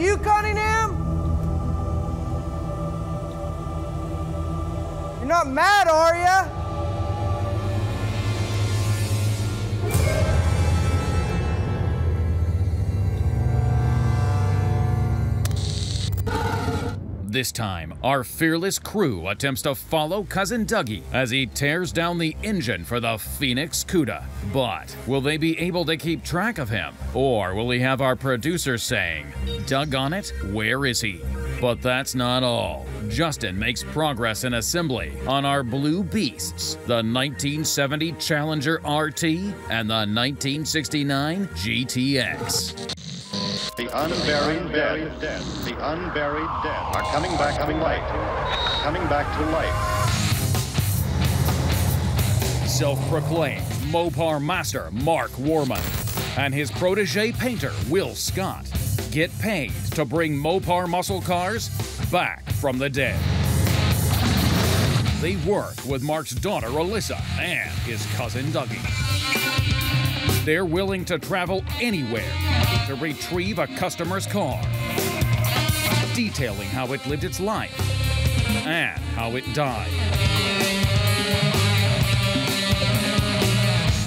you Cunningham? You're not mad, are ya? This time, our fearless crew attempts to follow Cousin Dougie as he tears down the engine for the Phoenix Cuda. But will they be able to keep track of him? Or will he have our producer saying, "Doug on it, where is he?" But that's not all. Justin makes progress in assembly on our blue beasts, the 1970 Challenger RT and the 1969 GTX. The unburied dead, the unburied dead are coming back to life, coming back to life. Self-proclaimed Mopar master Mark Warman and his protege painter Will Scott get paid to bring Mopar muscle cars back from the dead. They work with Mark's daughter Alyssa and his cousin Dougie. They're willing to travel anywhere to retrieve a customer's car, detailing how it lived its life and how it died.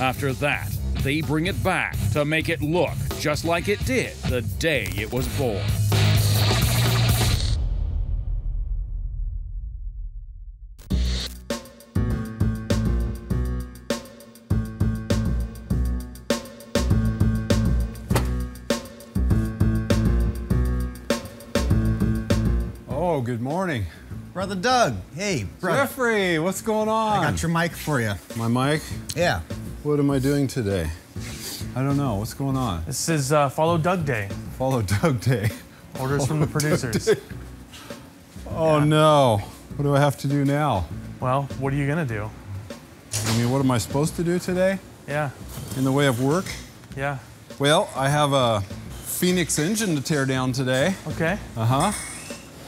After that, they bring it back to make it look just like it did the day it was born. Oh, good morning. Brother Doug, hey, brother. Jeffrey, what's going on? I got your mic for you. My mic? Yeah. What am I doing today? I don't know. What's going on? This is Follow Doug Day. Follow Doug Day. Orders from the producers. Oh, no. What do I have to do now? Well, what are you gonna do? I mean, what am I supposed to do today? Yeah. In the way of work? Yeah. Well, I have a Phoenix engine to tear down today. Okay. Uh-huh.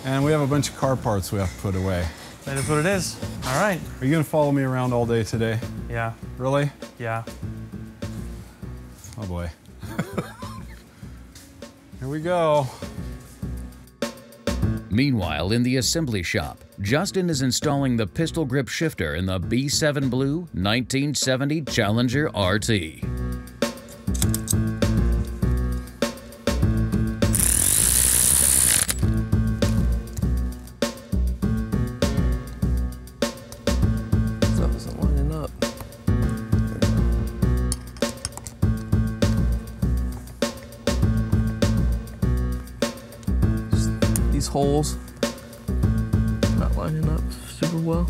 And we have a bunch of car parts we have to put away. That is what it is. All right. Are you gonna follow me around all day today? Yeah. Really? Yeah. Oh boy. Here we go. Meanwhile, in the assembly shop, Justin is installing the pistol grip shifter in the B7 Blue 1970 Challenger RT. Stuff isn't lining up. Just these holes not lining up super well.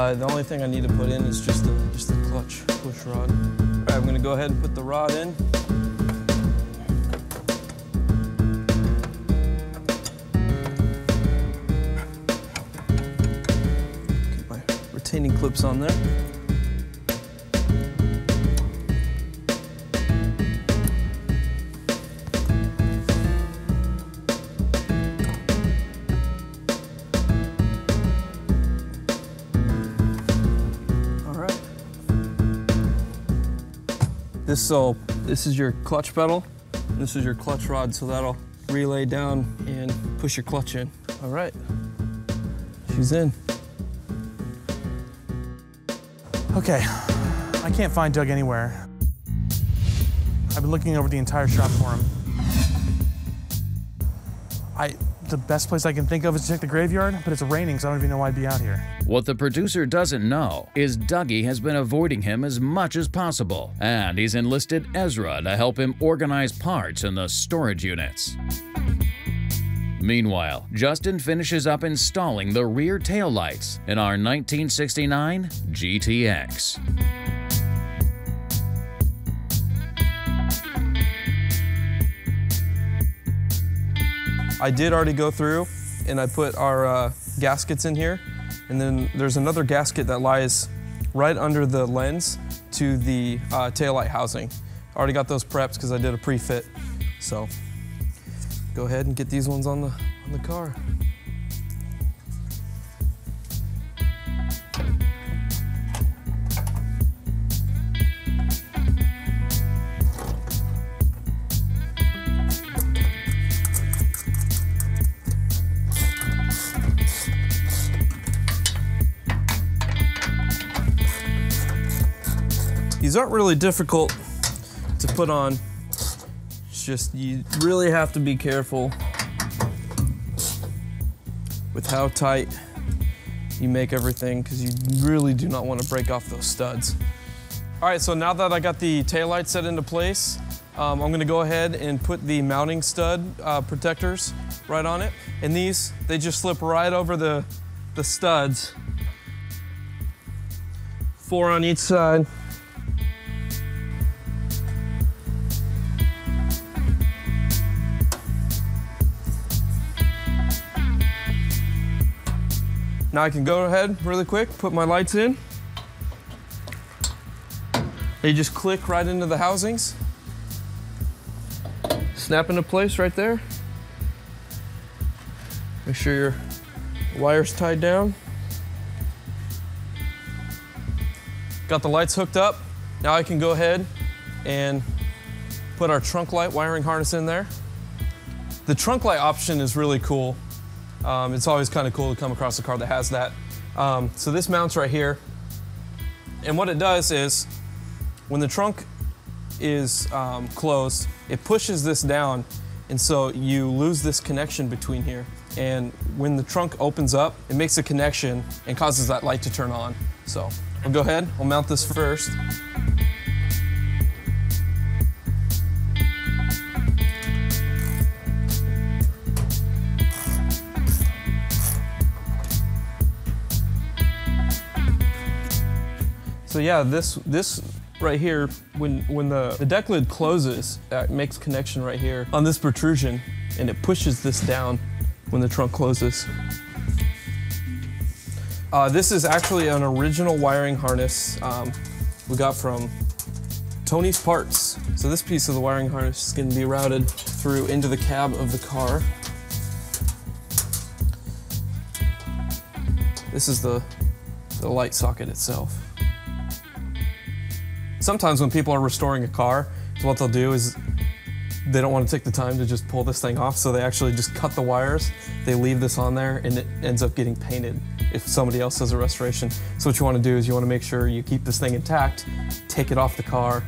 The only thing I need to put in is just the clutch push rod. All right, I'm gonna go ahead and put the rod in. Get my retaining clips on there. This is your clutch pedal. This is your clutch rod, so that'll relay down and push your clutch in. All right, she's in. Okay. I can't find Doug anywhere. I've been looking over the entire shop for him. The best place I can think of is to check the graveyard, but it's raining, so I don't even know why I'd be out here. What the producer doesn't know is Dougie has been avoiding him as much as possible, and he's enlisted Ezra to help him organize parts in the storage units. Meanwhile, Justin finishes up installing the rear taillights in our 1969 GTX. I did already go through and I put our gaskets in here, and then there's another gasket that lies right under the lens to the taillight housing. Already got those prepped because I did a pre-fit. So go ahead and get these ones on the car. These aren't really difficult to put on. It's just you really have to be careful with how tight you make everything because you really do not want to break off those studs. All right, so now that I got the taillight set into place, I'm gonna go ahead and put the mounting stud protectors right on it. And these, they just slip right over the studs. 4 on each side. Now I can go ahead really quick, put my lights in. They just click right into the housings. Snap into place right there. Make sure your wire's tied down. Got the lights hooked up. Now I can go ahead and put our trunk light wiring harness in there. The trunk light option is really cool. It's always kind of cool to come across a car that has that. So this mounts right here. And what it does is, when the trunk is closed, it pushes this down, and so you lose this connection between here. And when the trunk opens up, it makes a connection and causes that light to turn on. So I'll go ahead, I'll mount this first. So yeah, this right here, when the deck lid closes, it makes connection right here on this protrusion, and it pushes this down when the trunk closes. This is actually an original wiring harness we got from Tony's Parts. So this piece of the wiring harness is going to be routed through into the cab of the car. This is the light socket itself. Sometimes when people are restoring a car, what they'll do is they don't want to take the time to just pull this thing off, so they actually just cut the wires. They leave this on there, and it ends up getting painted if somebody else does a restoration. So what you want to do is you want to make sure you keep this thing intact, take it off the car,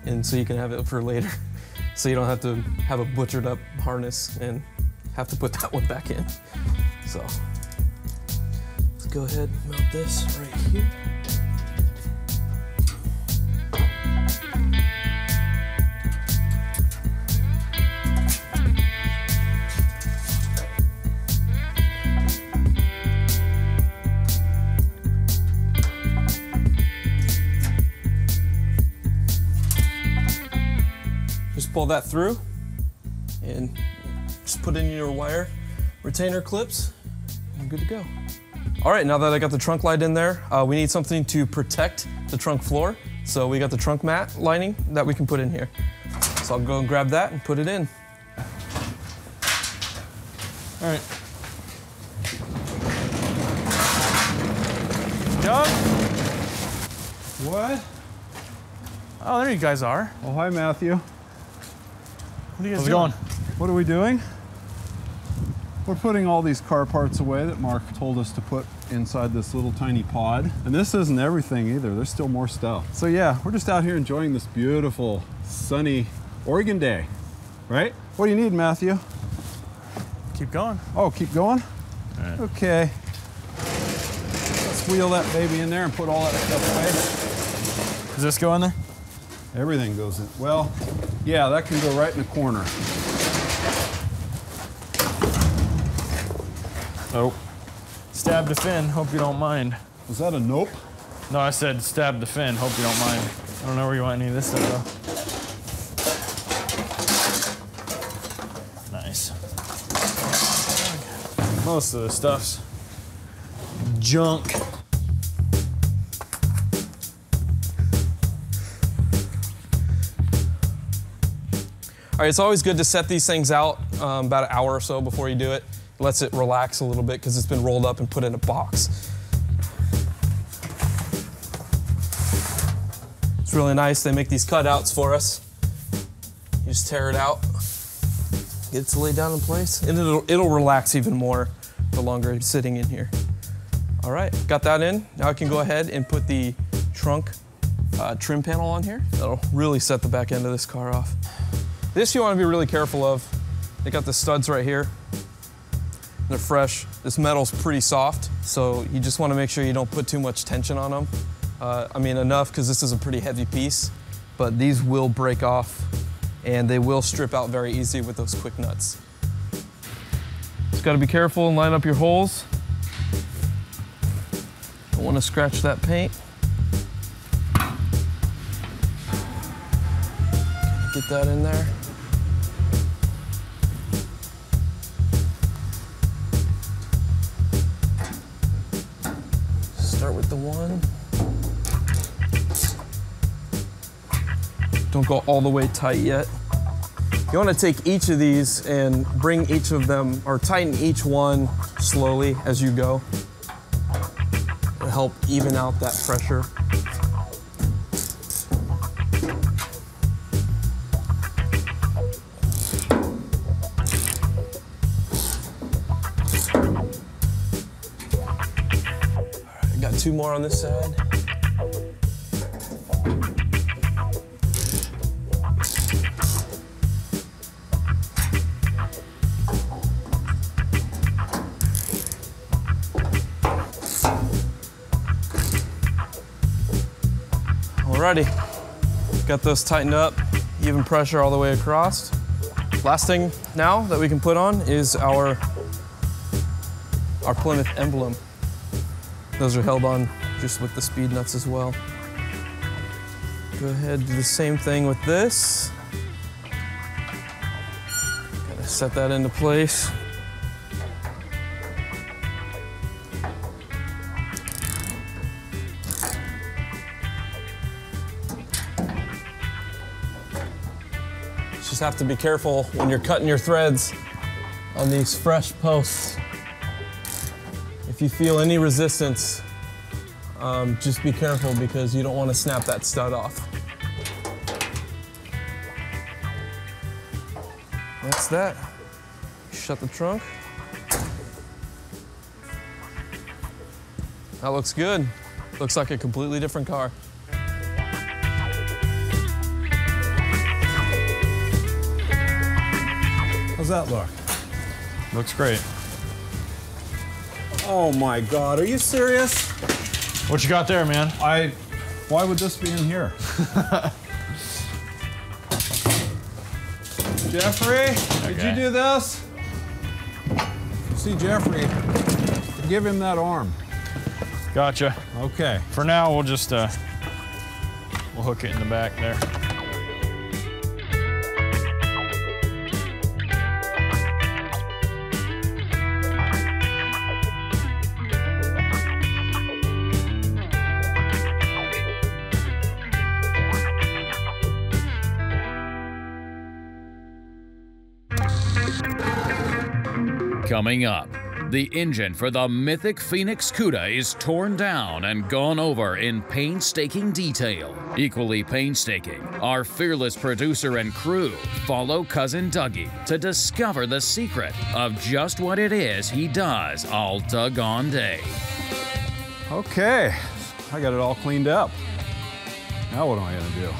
and so you can have it for later. So you don't have to have a butchered up harness and have to put that one back in. So let's go ahead and mount this right here. Pull that through and just put in your wire retainer clips and I'm good to go. All right, now that I got the trunk light in there, we need something to protect the trunk floor. So we got the trunk mat lining that we can put in here. So I'll go and grab that and put it in. All right. Doug? What? Oh, there you guys are. Oh, hi, Matthew. What are you guys How's it doing? going? What are we doing? We're putting all these car parts away that Mark told us to put inside this little tiny pod. And this isn't everything either. There's still more stuff. So yeah, we're just out here enjoying this beautiful, sunny Oregon day, right? What do you need, Matthew? Keep going. Oh, keep going? All right. Okay. Let's wheel that baby in there and put all that stuff away. Does this go in there? Everything goes in. Well, yeah, that can go right in the corner. Oh. Stab the fin, hope you don't mind. Was that a nope? No, I said stab the fin, hope you don't mind. I don't know where you want any of this stuff though. Nice. Most of the stuff's junk. All right, it's always good to set these things out about an hour or so before you do it. It lets it relax a little bit because it's been rolled up and put in a box. It's really nice. They make these cutouts for us. You just tear it out, get it to lay down in place, and it'll relax even more the longer it's sitting in here. All right, got that in. Now I can go ahead and put the trunk trim panel on here. That'll really set the back end of this car off. This you want to be really careful of. They got the studs right here. They're fresh. This metal's pretty soft, so you just want to make sure you don't put too much tension on them. I mean, enough, because this is a pretty heavy piece, but these will break off and they will strip out very easy with those quick nuts. Just got to be careful and line up your holes. Don't want to scratch that paint. Get that in there. Start with the one. Don't go all the way tight yet. You want to take each of these and bring each of them, or tighten each one slowly as you go. It'll help even out that pressure. Got two more on this side. Alrighty, got those tightened up, even pressure all the way across. Last thing now that we can put on is our Plymouth emblem. Those are held on just with the speed nuts as well. Go ahead, do the same thing with this. Gotta set that into place. Just have to be careful when you're cutting your threads on these fresh posts. If you feel any resistance, just be careful because you don't want to snap that stud off. That's that. Shut the trunk. That looks good. Looks like a completely different car. How's that look? Looks great. Oh my God, are you serious? What you got there, man? Why would this be in here? Jeffrey, did you do this? See, Jeffrey, give him that arm. Gotcha. Okay. For now, we'll just, we'll hook it in the back there. Coming up, the engine for the mythic Phoenix Cuda is torn down and gone over in painstaking detail. Equally painstaking, our fearless producer and crew follow Cousin Dougie to discover the secret of just what it is he does all doggone day. Okay, I got it all cleaned up. Now what am I gonna do?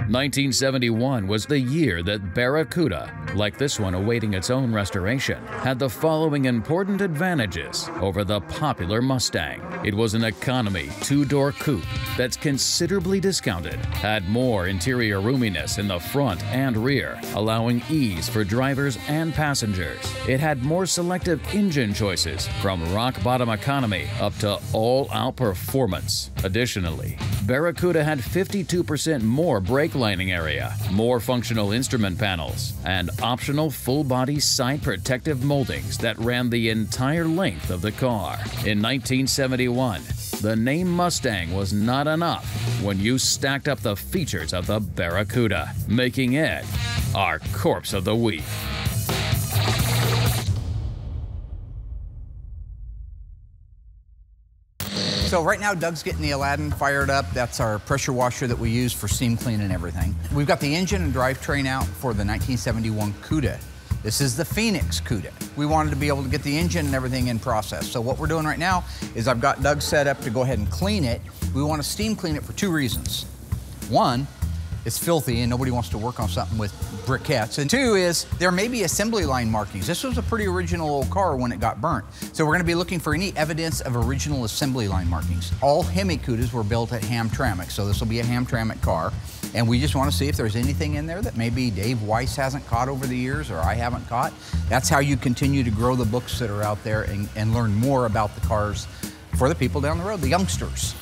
1971 was the year that Barracuda, like this one awaiting its own restoration, had the following important advantages over the popular Mustang. It was an economy two-door coupe that's considerably discounted, had more interior roominess in the front and rear, allowing ease for drivers and passengers. It had more selective engine choices, from rock-bottom economy up to all-out performance. Additionally, Barracuda had 52% more brake lining area, more functional instrument panels, and optional full-body side protective moldings that ran the entire length of the car. In 1971, the name Mustang was not enough when you stacked up the features of the Barracuda, making it our corpse of the week. So right now, Doug's getting the Aladdin fired up. That's our pressure washer that we use for steam clean and everything. We've got the engine and drivetrain out for the 1971 Cuda. This is the Phoenix Cuda. We wanted to be able to get the engine and everything in process. So what we're doing right now is I've got Doug set up to go ahead and clean it. We want to steam clean it for 2 reasons. One, it's filthy and nobody wants to work on something with briquettes. And 2 is there may be assembly line markings. This was a pretty original old car when it got burnt. So we're going to be looking for any evidence of original assembly line markings. All Hemi Cudas were built at Hamtramck, so this will be a Hamtramck car. And we just want to see if there's anything in there that maybe Dave Weiss hasn't caught over the years or I haven't caught. That's how you continue to grow the books that are out there and learn more about the cars for the people down the road, the youngsters,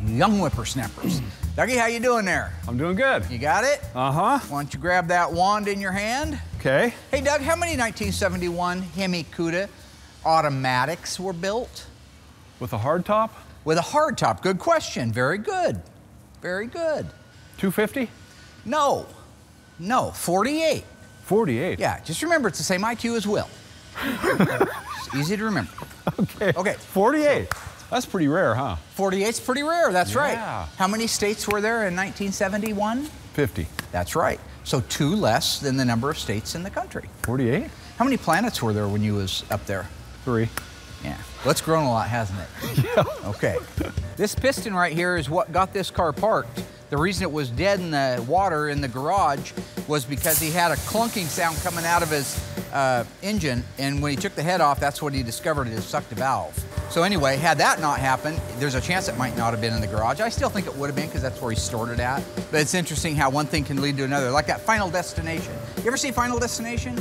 young whippersnappers. Dougie, how you doing there? I'm doing good. You got it? Uh-huh. Why don't you grab that wand in your hand? Okay. Hey, Doug, how many 1971 Hemi Cuda automatics were built? With a hard top? With a hard top. Good question. Very good. Very good. 250? No. No. 48. 48? Yeah. Just remember, it's the same IQ as Will. It's easy to remember. Okay. Okay. 48. That's pretty rare, huh? 48's pretty rare. That's Yeah. right. How many states were there in 1971? 50. That's right. So 2 less than the number of states in the country. 48? How many planets were there when you was up there? 3. Yeah. Well, it's grown a lot, hasn't it? Yeah. Okay. This piston right here is what got this car parked. The reason it was dead in the water in the garage was because he had a clunking sound coming out of his engine, and when he took the head off, that's what he discovered, it sucked the valve. So anyway, had that not happened, there's a chance it might not have been in the garage. I still think it would have been because that's where he stored it at. But it's interesting how one thing can lead to another, like that Final Destination. You ever see Final Destination?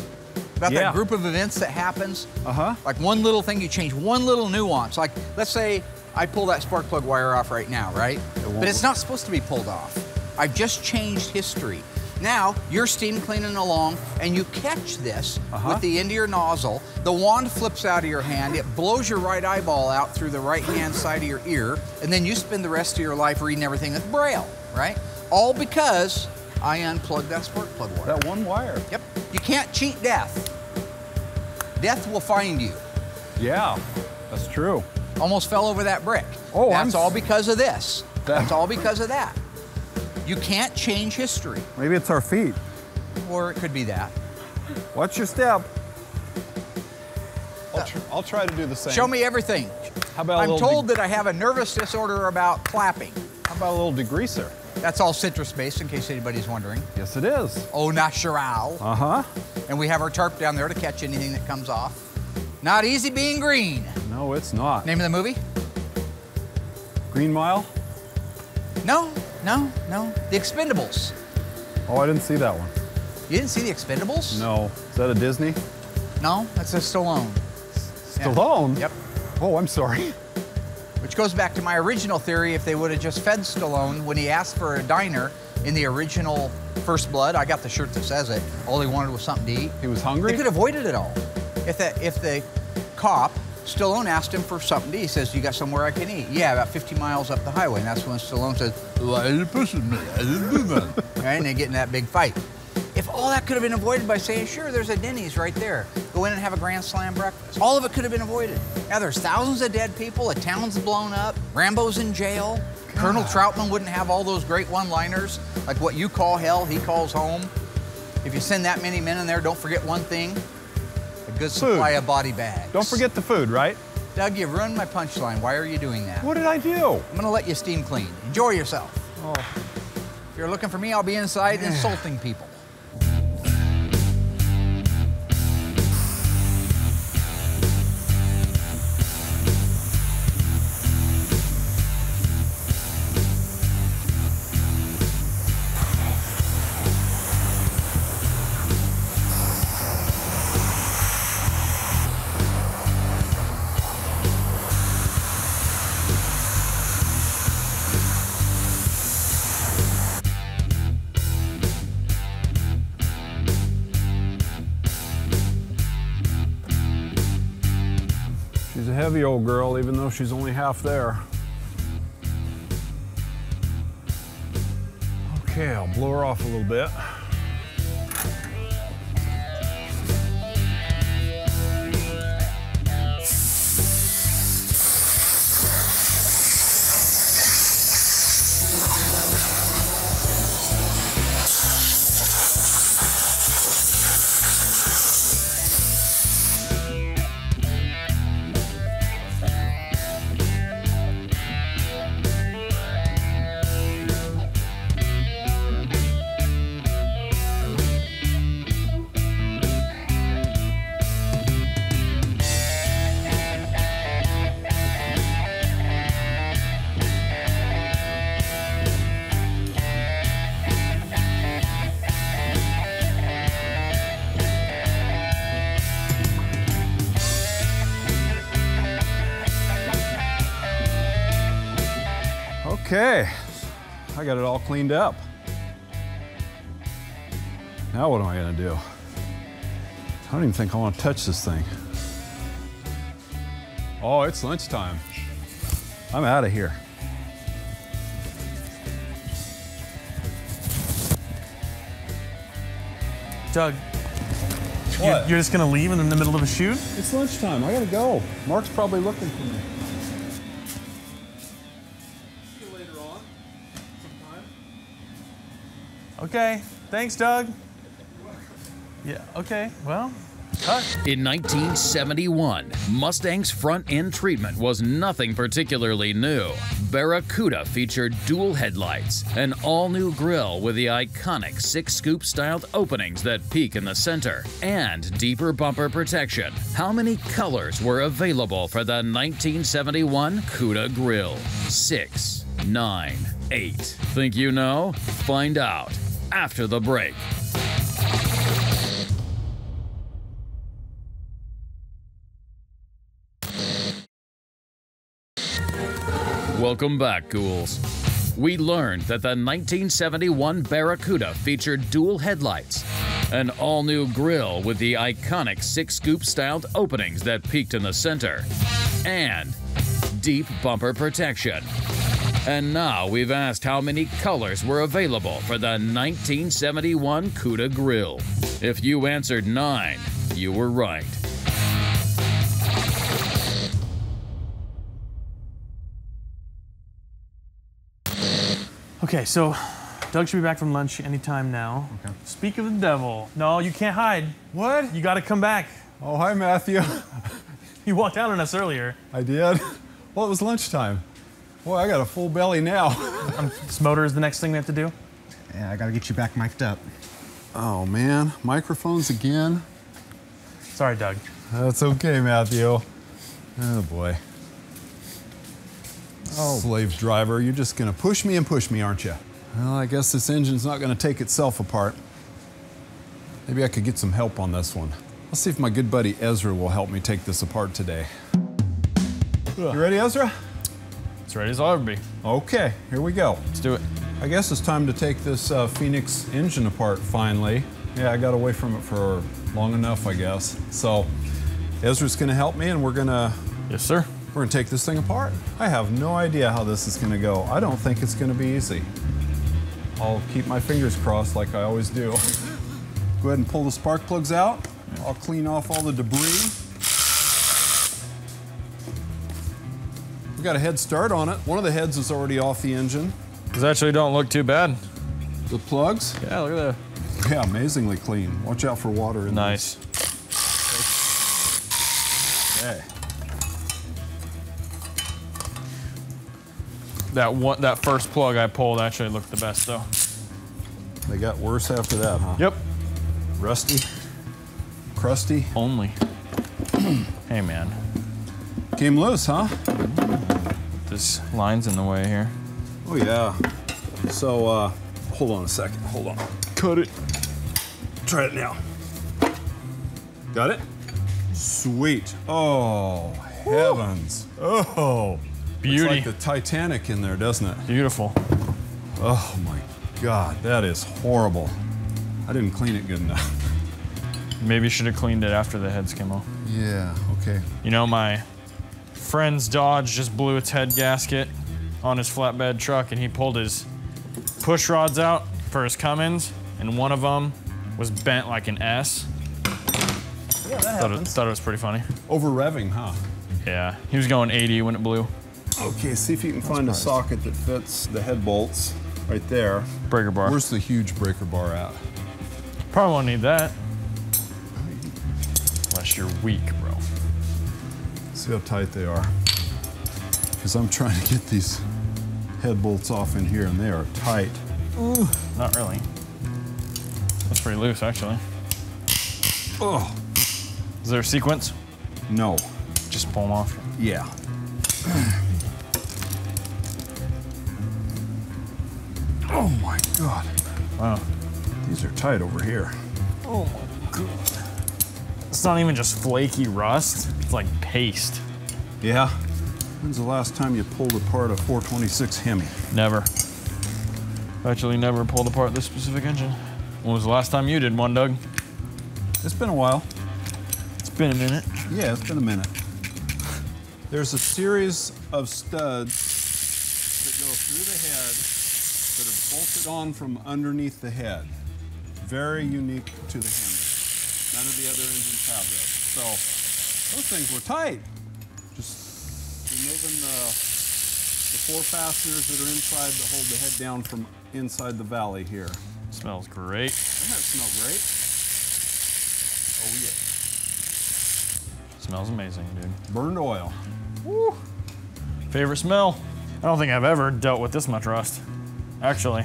About that group of events that happens? Uh-huh. Like one little thing, you change one little nuance. Like, let's say I pull that spark plug wire off right now, right? But it's not supposed to be pulled off. I've just changed history. Now, you're steam cleaning along, and you catch this with the end of your nozzle. The wand flips out of your hand. It blows your right eyeball out through the right-hand side of your ear, and then you spend the rest of your life reading everything with Braille, right? All because I unplugged that spark plug wire. That one wire. Yep. You can't cheat death. Death will find you. Yeah, that's true. Almost fell over that brick. Oh, that's all because of this. That's all because of that. You can't change history. Maybe it's our feet. Or it could be that. Watch your step. I'll try to do the same. Show me everything. How about I'm told that I have a nervous disorder about clapping. How about a little degreaser? That's all citrus-based, in case anybody's wondering. Yes, it is. Au natural. Uh-huh. And we have our tarp down there to catch anything that comes off. Not easy being green. No, it's not. Name of the movie? Green Mile? No, no, no. The Expendables. Oh, I didn't see that one. You didn't see The Expendables? No. Is that a Disney? No, that's a Stallone. Stallone? Yep. Oh, I'm sorry. Which goes back to my original theory, if they would have just fed Stallone when he asked for a diner in the original First Blood. I got the shirt that says it. All he wanted was something to eat. He was hungry? They could have avoided it all. If the cop, Stallone asked him for something to eat, he says, "You got somewhere I can eat?" "Yeah, about 50 miles up the highway." And that's when Stallone says, right? And they get in that big fight. If all that could have been avoided by saying, "Sure, there's a Denny's right there. Go in and have a Grand Slam breakfast." All of it could have been avoided. Now there's thousands of dead people, a town's blown up, Rambo's in jail. God. Colonel Troutman wouldn't have all those great one-liners, like what you call hell, he calls home. If you send that many men in there, don't forget one thing, a good supply of body bags. Don't forget the food, right? Doug, you've ruined my punchline. Why are you doing that? What did I do? I'm gonna let you steam clean. Enjoy yourself. Oh. If you're looking for me, I'll be inside insulting people. heavy old girl, even though she's only half there. Okay, I'll blow her off a little bit. Okay, I got it all cleaned up. Now what am I gonna do? I don't even think I want to touch this thing. Oh, it's lunchtime. I'm out of here. Doug, What? you're just gonna leave in the middle of a shoot? It's lunchtime, I gotta go. Mark's probably looking for me. See you later on, sometime. Okay, thanks, Doug. Yeah, okay, well, cut. In 1971, Mustang's front-end treatment was nothing particularly new. Barracuda featured dual headlights, an all-new grille with the iconic 6-scoop styled openings that peak in the center, and deeper bumper protection. How many colors were available for the 1971 Cuda grille? 6, 9, 8. Think you know? Find out after the break. Welcome back, ghouls. We learned that the 1971 Barracuda featured dual headlights, an all-new grille with the iconic 6-scoop styled openings that peaked in the center, and deep bumper protection. And now we've asked how many colors were available for the 1971 Cuda grille. If you answered 9, you were right. Okay, so Doug should be back from lunch anytime now. Okay. Speak of the devil. No, you can't hide. What? You gotta come back. Oh, hi, Matthew. You walked out on us earlier. I did? Well, it was lunchtime. Boy, I got a full belly now. This motor is the next thing we have to do? Yeah, I gotta get you back mic'd up. Oh, man. Microphones again? Sorry, Doug. That's okay, Matthew. Oh, boy. Oh. Slave driver, you're just gonna push me and push me, aren't you? Well, I guess this engine's not gonna take itself apart. Maybe I could get some help on this one. I'll see if my good buddy Ezra will help me take this apart today. You ready, Ezra? As ready as I'll ever be. Okay, here we go. Let's do it. I guess it's time to take this Phoenix engine apart finally. Yeah, I got away from it for long enough, I guess. So Ezra's gonna help me and we're gonna Yes, sir. take this thing apart. I have no idea how this is gonna go. I don't think it's gonna be easy. I'll keep my fingers crossed like I always do. Go ahead and pull the spark plugs out. I'll clean off all the debris. We got a head start on it. One of the heads is already off the engine. These actually don't look too bad. The plugs? Yeah, look at that. Yeah, amazingly clean. Watch out for water in Nice. these. Okay. That first plug I pulled actually looked the best though. They got worse after that, huh? Yep. Rusty? Crusty? Only. Hey man, Came loose, huh? this line's in the way here. Oh, yeah. So, hold on a second. Hold on. Cut it. Try it now. Got it? Sweet. Oh, heavens. Oh. Beauty. It's like the Titanic in there, doesn't it? Beautiful. Oh, my God. That is horrible. I didn't clean it good enough. Maybe you should have cleaned it after the heads came off. Yeah, okay. You know, my friend's Dodge just blew its head gasket on his flatbed truck, and he pulled his push rods out for his Cummins, and one of them was bent like an S. Yeah, that happens. Thought it was pretty funny. Over revving, huh? Yeah, he was going 80 when it blew. Okay, see if you can find a socket that fits the head bolts right there. Breaker bar. Where's the huge breaker bar at? Probably won't need that. Unless you're weak, bro. See how tight they are. Because I'm trying to get these head bolts off in here and they are tight. Ooh, not really. That's pretty loose, actually. Oh. Is there a sequence? No. Just pull them off. Yeah. Oh my God. Wow. These are tight over here. Oh my God. It's not even just flaky rust, it's like paste. Yeah? When's the last time you pulled apart a 426 Hemi? Never. Actually never pulled apart this specific engine. When was the last time you did one, Doug? It's been a while. It's been a minute. Yeah, it's been a minute. There's a series of studs that go through the head that are bolted on from underneath the head. Very unique to the Hemi. None of the other engines have those. So those things were tight. Just removing the four fasteners that are inside to hold the head down from inside the valley here. Smells great. Doesn't that smell great? Oh yeah. Smells amazing, dude. Burned oil. Woo. Favorite smell? I don't think I've ever dealt with this much rust. Actually,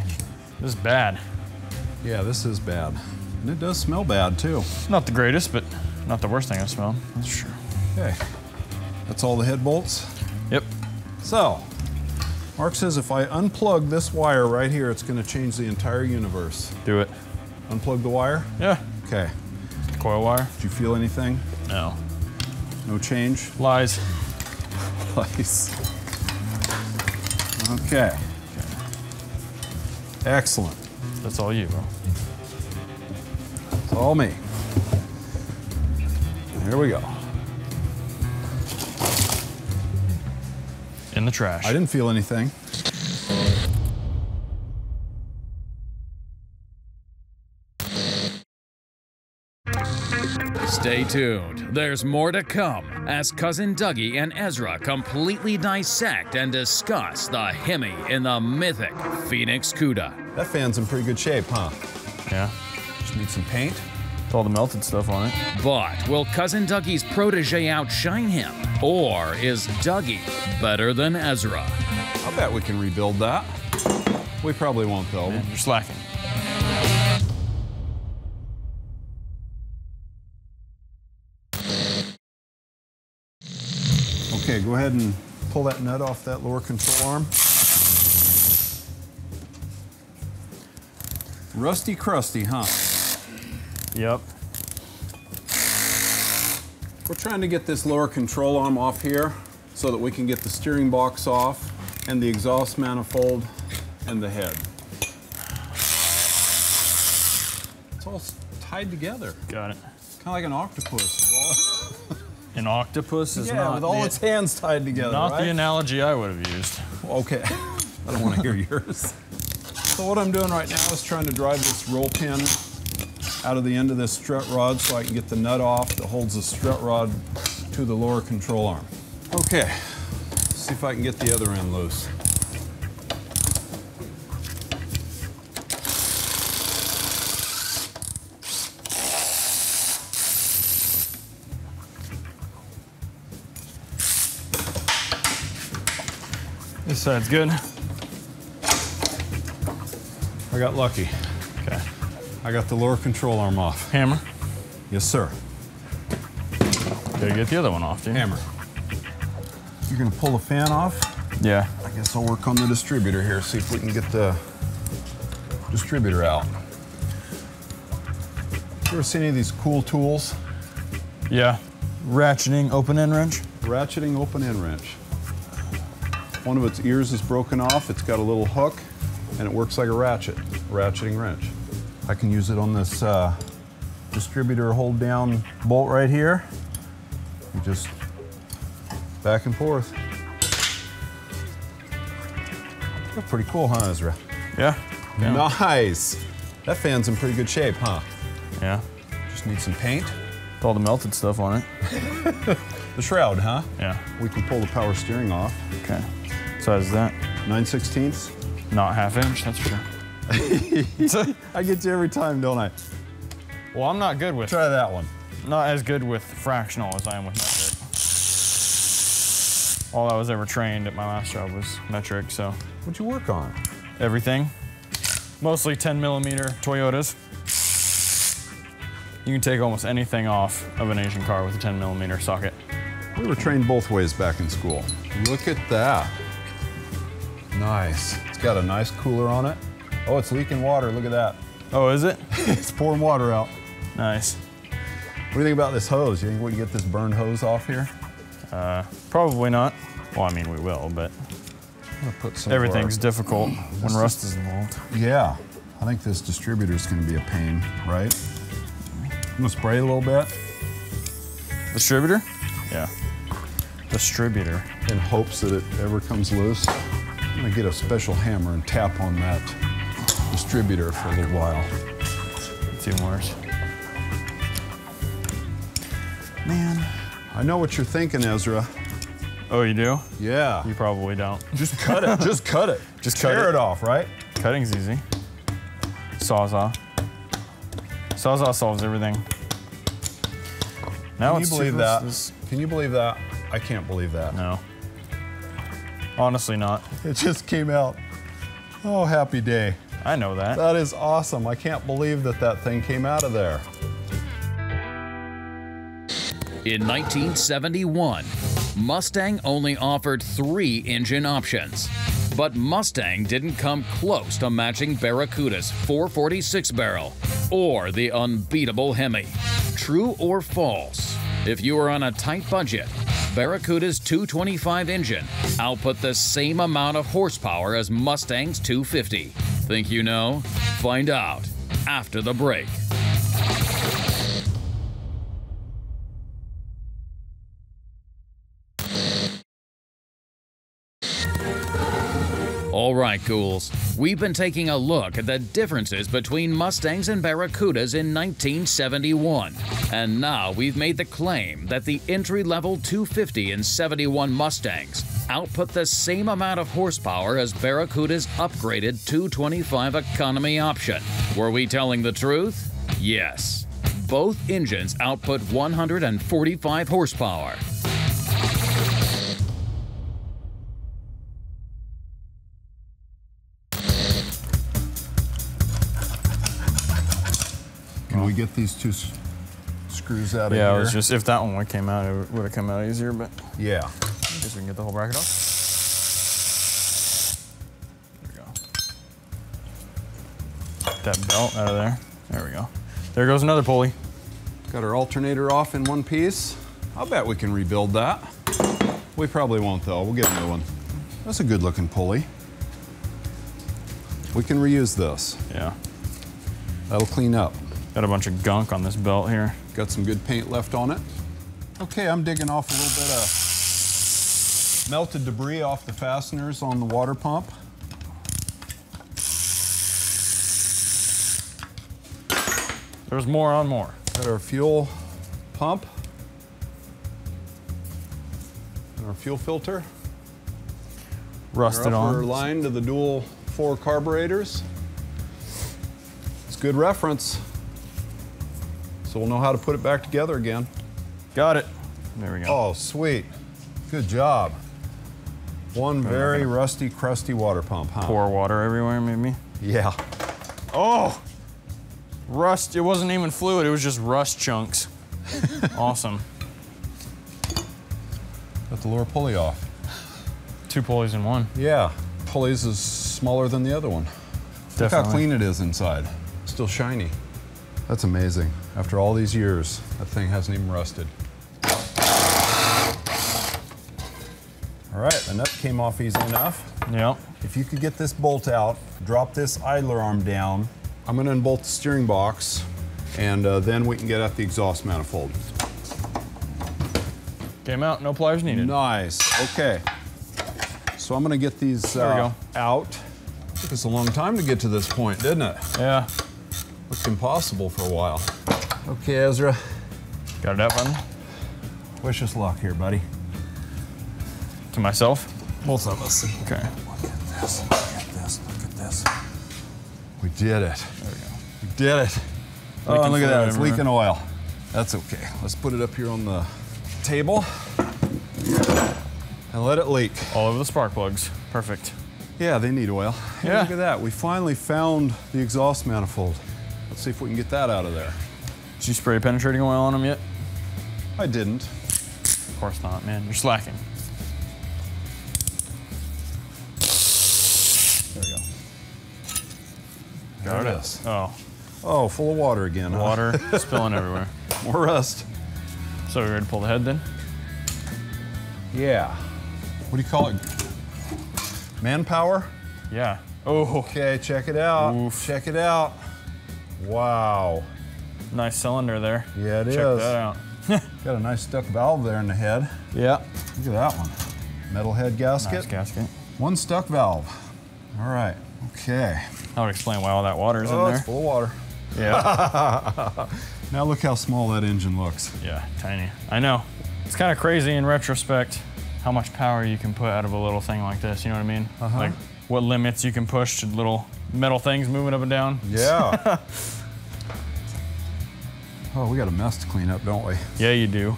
this is bad. Yeah, this is bad. And it does smell bad too. Not the greatest, but not the worst thing I've smelled. That's true. Okay. That's all the head bolts? Yep. So, Mark says if I unplug this wire right here, it's going to change the entire universe. Do it. Unplug the wire? Yeah. Okay. Coil wire? Did you feel anything? No. No change? Lies. Lies. Okay. Excellent. That's all you, bro. It's all me. Here we go. In the trash. I didn't feel anything. Stay tuned. There's more to come as Cousin Dougie and Ezra completely dissect and discuss the Hemi in the mythic Phoenix Cuda. That fan's in pretty good shape, huh? Yeah. Just need some paint. With all the melted stuff on it. But will Cousin Dougie's protege outshine him? Or is Dougie better than Ezra? I bet we can rebuild that. We probably won't, though. Man, you're slacking. Okay, go ahead and pull that nut off that lower control arm. Rusty crusty, huh? Yep. We're trying to get this lower control arm off here so that we can get the steering box off and the exhaust manifold and the head. It's all tied together. Got it. Kind of like an octopus. An octopus is Yeah, not with all the, its hands tied together, not right? the analogy I would have used. Okay, I don't want to hear yours. So what I'm doing right now is trying to drive this roll pin out of the end of this strut rod so I can get the nut off that holds the strut rod to the lower control arm. Okay, let's see if I can get the other end loose. This side's good. I got lucky. Okay. I got the lower control arm off. Hammer. Yes, sir. Gotta get the other one off, dude. Hammer. You're gonna pull the fan off? Yeah. I guess I'll work on the distributor here, see if we can get the distributor out. You ever seen any of these cool tools? Yeah. Ratcheting open end wrench. Ratcheting open end wrench. One of its ears is broken off. It's got a little hook, and it works like a ratcheting wrench. I can use it on this distributor hold down bolt right here. You just Back and forth. That's pretty cool, huh, Ezra? Yeah. Nice. That fan's in pretty good shape, huh? Yeah. Just need some paint. With all the melted stuff on it. The shroud, huh? Yeah. We can pull the power steering off. Okay. Size is that? 9/16. Not 1/2 inch, that's for sure. I get you every time, don't I? Well, I'm not good with. Try that one. Not as good with fractional as I am with metric. All I was ever trained at my last job was metric, so. What'd you work on? Everything. Mostly 10mm Toyotas. You can take almost anything off of an Asian car with a 10mm socket. We were trained both ways back in school. Look at that. Nice. It's got a nice cooler on it. Oh, it's leaking water. Look at that. Oh, is it? It's pouring water out. Nice. What do you think about this hose? You think we can get this burned hose off here? Probably not. Well, I mean, we will, but I'm gonna put some everything's difficult when rust is involved. Yeah. I think this distributor's gonna be a pain, right? I'm gonna spray a little bit. Distributor? Yeah. Distributor. In hopes that it ever comes loose. I'm gonna get a special hammer and tap on that distributor for a little while. It's even worse. Man. I know what you're thinking, Ezra. Oh, you do? Yeah. You probably don't. Just cut it. Just cut it. Just tear it off, right? Cutting's easy. Sawzall. Sawzall solves everything. Now Can you it's believe that? Can you believe that? I can't believe that. No. Honestly not. It just came out. Oh, happy day. I know that. That is awesome. I can't believe that that thing came out of there. In 1971, Mustang only offered 3 engine options. But Mustang didn't come close to matching Barracuda's 446 barrel or the unbeatable Hemi. True or false? If you are on a tight budget, Barracuda's 225 engine output the same amount of horsepower as Mustang's 250. Think you know? Find out after the break. All right, ghouls, we've been taking a look at the differences between Mustangs and Barracudas in 1971. And now we've made the claim that the entry-level 250 and 71 Mustangs output the same amount of horsepower as Barracuda's upgraded 225 economy option. Were we telling the truth? Yes. Both engines output 145 horsepower. Can we get these 2 screws out of here? Yeah, it was just, if that one came out, it would have come out easier, but yeah. I guess we can get the whole bracket off. There we go. Get that belt out of there. There we go. There goes another pulley. Got our alternator off in one piece. I'll bet we can rebuild that. We probably won't though, we'll get a new one. That's a good looking pulley. We can reuse this. Yeah. That'll clean up. Got a bunch of gunk on this belt here. Got some good paint left on it. Okay, I'm digging off a little bit of melted debris off the fasteners on the water pump. There's more on more. Got our fuel pump and our fuel filter. Rusted our upper on. line to the dual 4 carburetors. It's good reference. So we'll know how to put it back together again. Got it. There we go. Oh, sweet. Good job. One very rusty, crusty water pump, huh? Pour water everywhere, maybe. Yeah. Oh! Rust, it wasn't even fluid, it was just rust chunks. Awesome. Got the lower pulley off. 2 pulleys in one. Yeah. Pulley's is smaller than the other one. Definitely. Look how clean it is inside. Still shiny. That's amazing. After all these years, that thing hasn't even rusted. All right, the nut came off easy enough. Yep. If you could get this bolt out, drop this idler arm down. I'm gonna unbolt the steering box, and then we can get at the exhaust manifold. Came out, no pliers needed. Nice, okay. So I'm gonna get these There we go. out. Took us a long time to get to this point, didn't it? Yeah. Looked impossible for a while. Okay, Ezra. Got it out, button? Wish us luck here, buddy. To myself? Both of us. Okay. Look at this, look at this, look at this. We did it. There we go. We did it. Oh, Leaking and look at that, fluid it's everywhere. leaking oil. That's okay. Let's put it up here on the table and let it leak. All over the spark plugs. Perfect. Yeah, they need oil. Hey, Yeah. look at that. We finally found the exhaust manifold. Let's see if we can get that out of there. Did you spray penetrating oil on them yet? I didn't. Of course not, man. You're slacking. There we go. There it is. Oh, Oh, full of water again, huh? water spilling everywhere. More rust. So we ready to pull the head then? Yeah. What do you call it? Manpower? Yeah. Oh, Okay, check it out. Oof. Check it out. Wow. nice cylinder there. Yeah, it is. Check that out. Got a nice stuck valve there in the head. Yeah. Look at that one. Metal head gasket. Nice gasket. One stuck valve. All right. Okay. That would explain why all that water is in Oh, there. it's full of water. Yeah. Now look how small that engine looks. Yeah, tiny. I know. It's kind of crazy in retrospect how much power you can put out of a little thing like this. You know what I mean? Uh-huh. Like what limits you can push to little metal things moving up and down. Yeah. Oh, we got a mess to clean up, don't we? Yeah, you do.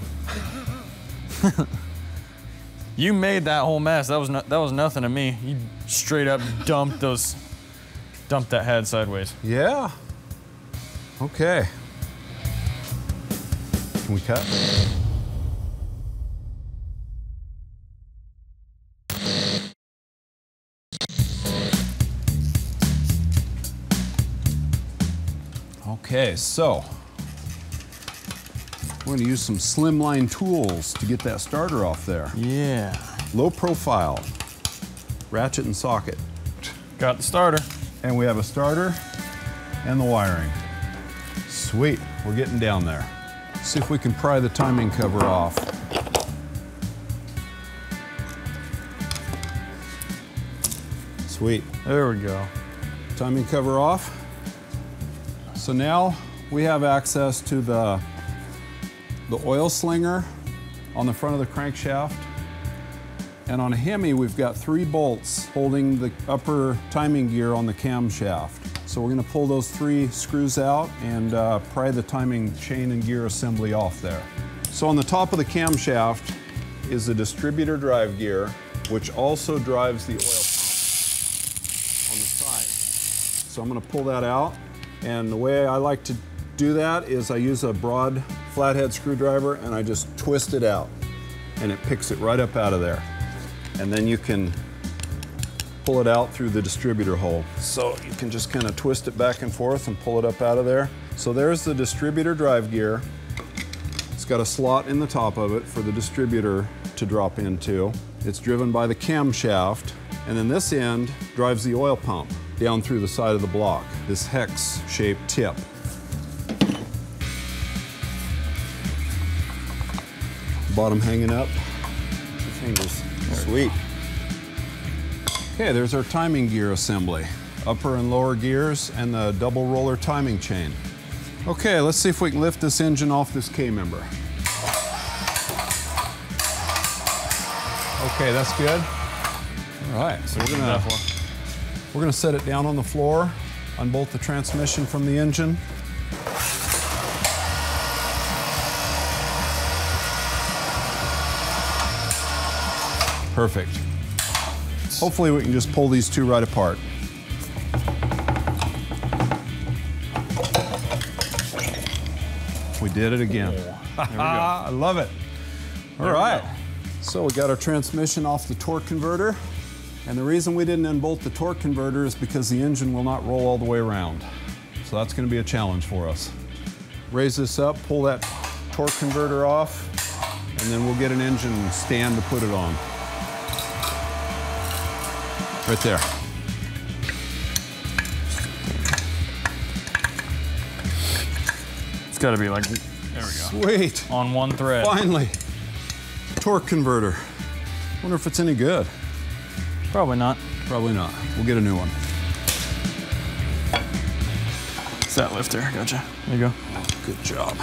You made that whole mess. That was nothing to me. You straight up dumped that head sideways. Yeah. Okay. Can we cut? Okay, so we're going to use some slimline tools to get that starter off there. Yeah. Low profile, ratchet and socket. Got the starter. And we have a starter and the wiring. Sweet, we're getting down there. See if we can pry the timing cover off. Sweet. There we go. Timing cover off. So now we have access to the oil slinger on the front of the crankshaft. And on a Hemi, we've got 3 bolts holding the upper timing gear on the camshaft. So we're gonna pull those 3 screws out and pry the timing chain and gear assembly off there. So on the top of the camshaft is the distributor drive gear, which also drives the oil pump on the side. So I'm gonna pull that out. And the way I like to do that is I use a broad flathead screwdriver and I just twist it out and it picks it right up out of there. And then you can pull it out through the distributor hole. So you can just kind of twist it back and forth and pull it up out of there. So there's the distributor drive gear. It's got a slot in the top of it for the distributor to drop into. It's driven by the camshaft. And then this end drives the oil pump down through the side of the block, this hex-shaped tip. Bottom hanging up, 2 fingers. Sweet. Okay, there's our timing gear assembly. Upper and lower gears and the double roller timing chain. Okay, let's see if we can lift this engine off this K-member. Okay, that's good. All right, so we're gonna set it down on the floor, unbolt the transmission from the engine. Perfect. Hopefully we can just pull these 2 right apart. We did it again. There we go. I love it. All right. So we got our transmission off the torque converter. And the reason we didn't unbolt the torque converter is because the engine will not roll all the way around. So that's going to be a challenge for us. Raise this up, pull that torque converter off, and then we'll get an engine stand to put it on. Right there. It's got to be like, there we go. Sweet. On one thread. Finally. torque converter. Wonder if it's any good. Probably not. Probably not. We'll get a new one. It's that lifter. Gotcha. There you go. Good job.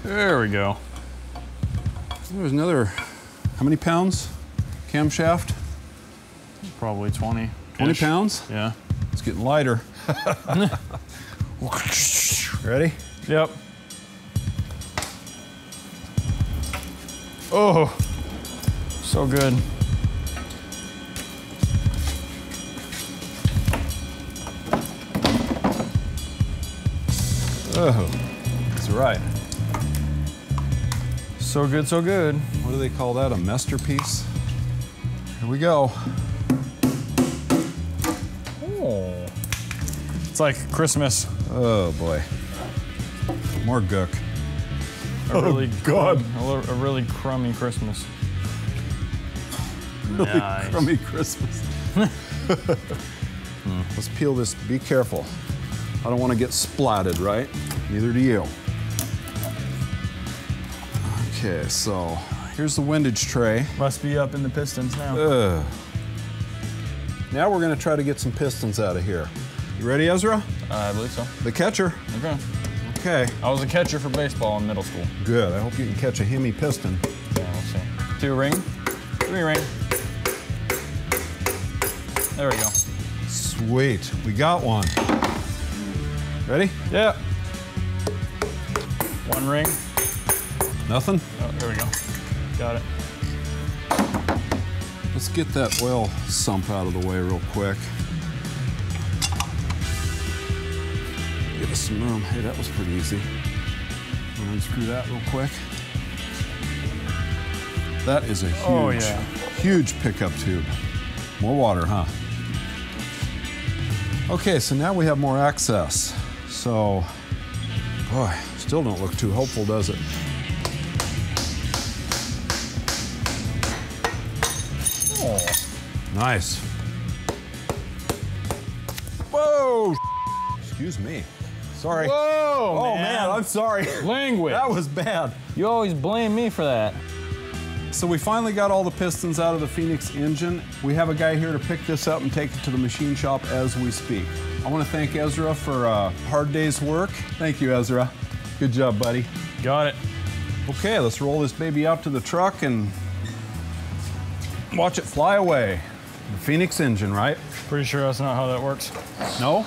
There we go. There's another, how many pounds? Camshaft? Probably 20. 20 pounds? Yeah. It's getting lighter. Ready? Yep. Oh, so good. Oh, that's right. So good, so good. What do they call that? A masterpiece? Here we go. Oh. It's like Christmas. Oh boy. More gook. A really God. A really crummy Christmas. Really Nice. crummy Christmas. Let's peel this. Be careful. I don't want to get splatted, right? Neither do you. Okay, so here's the windage tray. Must be up in the pistons now. Now we're going to try to get some pistons out of here. You ready, Ezra? I believe so. The catcher. Okay. Okay. I was a catcher for baseball in middle school. Good. I hope you can catch a Hemi piston. Yeah, we'll see. 2 ring, 3 ring. There we go. Sweet. We got one. Ready? Yeah. 1 ring. Nothing? Oh, there we go. Got it. Let's get that oil sump out of the way real quick. Give us some room. Hey, that was pretty easy. Unscrew that real quick. That is a huge, huge pickup tube. More water, huh? Okay, so now we have more access. So, boy, still don't look too hopeful, does it? Oh, nice. Whoa! Excuse me. Sorry. Whoa, Oh, man, I'm sorry. Language. That was bad. You always blame me for that. So we finally got all the pistons out of the Phoenix engine. We have a guy here to pick this up and take it to the machine shop as we speak. I want to thank Ezra for a hard day's work. Thank you, Ezra. Good job, buddy. Got it. Okay, let's roll this baby out to the truck and watch it fly away. The Phoenix engine, right? Pretty sure that's not how that works. No?